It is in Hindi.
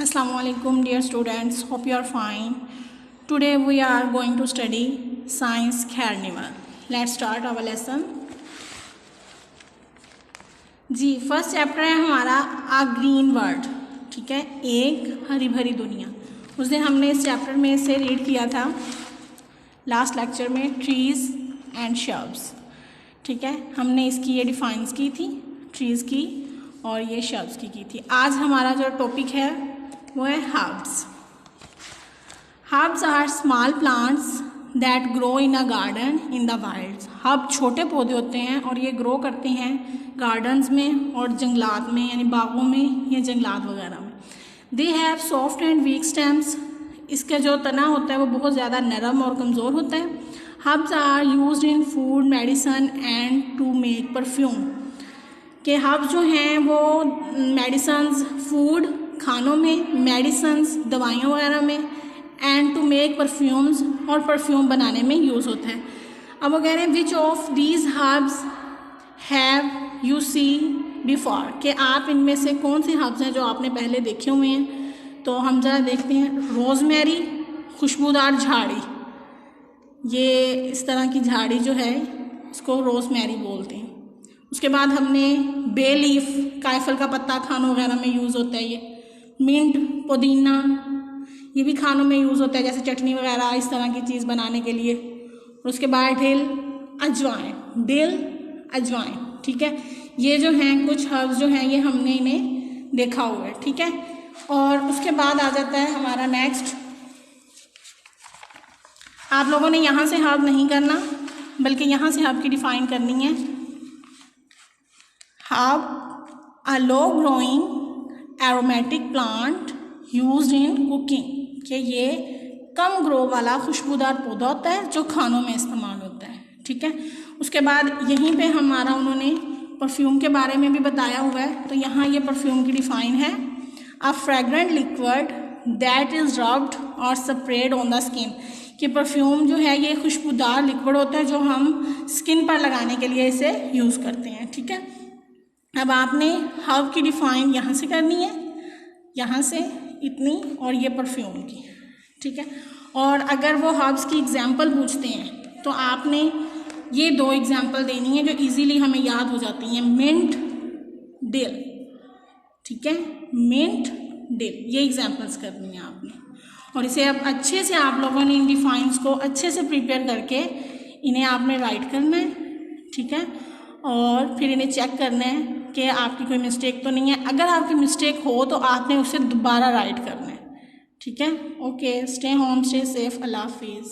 Assalamualaikum dear students, hope you are fine. Today we are going to study science carnival. Let's start our lesson. जी फर्स्ट चैप्टर है हमारा आ ग्रीन वर्ल्ड, ठीक है, एक हरी भरी दुनिया। उस दिन हमने इस चैप्टर में से रीड किया था लास्ट लेक्चर में ट्रीज़ एंड शर्ब्स, ठीक है। हमने इसकी ये डिफाइंस की थी, ट्रीज़ की और ये शर्ब्स की थी। आज हमारा जो टॉपिक है वो है herbs. Herbs are small plants that grow in a garden in the wild. Herb छोटे पौधे होते हैं और ये ग्रो करते हैं गार्डन्स में और जंगलात में, यानी बागों में या जंगलात वगैरह में। They have soft and weak stems. इसका जो तना होता है वो बहुत ज़्यादा नरम और कमज़ोर होता है। Herbs are used in food, medicine and to make perfume. के हर्ब्स जो हैं वो मेडिसन्स, फूड खानों में, मेडिसन्स दवाइयों वगैरह में, एंड टू मेक परफ्यूम्स और परफ्यूम बनाने में यूज़ होता है। अब वो कह रहे हैं which of these herbs have you see before, कि आप इनमें से कौन से हर्ब्स हैं जो आपने पहले देखे हुए हैं। तो हम ज़रा देखते हैं। रोज़मेरी, खुशबूदार झाड़ी, ये इस तरह की झाड़ी जो है इसको रोज़मेरी बोलते हैं। उसके बाद हमने बे लीफ, कायफल का पत्ता खानों वगैरह में यूज़ होता है ये। मिंट, पुदीना, ये भी खानों में यूज़ होता है जैसे चटनी वगैरह इस तरह की चीज़ बनाने के लिए। और उसके बाद डिल, अजवाइन, डिल, अजवाइन, ठीक है। ये जो हैं कुछ हर्ब्स जो हैं ये हमने इन्हें देखा हुआ है, ठीक है। और उसके बाद आ जाता है हमारा नेक्स्ट। आप लोगों ने यहाँ से हर्ब नहीं करना बल्कि यहाँ से हर्ब की डिफाइन करनी है। Herb a low growing aromatic plant used in cooking, कि ये कम ग्रो वाला खुशबूदार पौधा होता है जो खानों में इस्तेमाल होता है, ठीक है। उसके बाद यहीं पे हमारा उन्होंने परफ्यूम के बारे में भी बताया हुआ है। तो यहाँ ये परफ्यूम की डिफाइन है, a fragrant liquid that is rubbed और स्प्रेड ऑन द स्किन, कि परफ्यूम जो है ये खुशबूदार लिक्विड होता है जो हम स्किन पर लगाने के लिए इसे यूज़ करते हैं, ठीक है। अब आपने हर्ब की डिफाइन यहाँ से करनी है, यहाँ से इतनी, और ये परफ्यूम की, ठीक है। और अगर वो हर्ब्स की एग्जाम्पल पूछते हैं तो आपने ये दो एग्जाम्पल देनी है जो इजीली हमें याद हो जाती हैं। मिंट, डिल, ठीक है, मिंट, डिल, ये एग्जाम्पल्स करनी है आपने। और इसे अब अच्छे से आप लोगों ने इन डिफाइंस को अच्छे से प्रिपेयर करके इन्हें आपने राइट करना है, ठीक है। और फिर इन्हें चेक करना है कि आपकी कोई मिस्टेक तो नहीं है। अगर आपकी मिस्टेक हो तो आपने उसे दोबारा राइट करना है, ठीक है। Okay, stay home, stay safe, अल्लाह हाफिज़।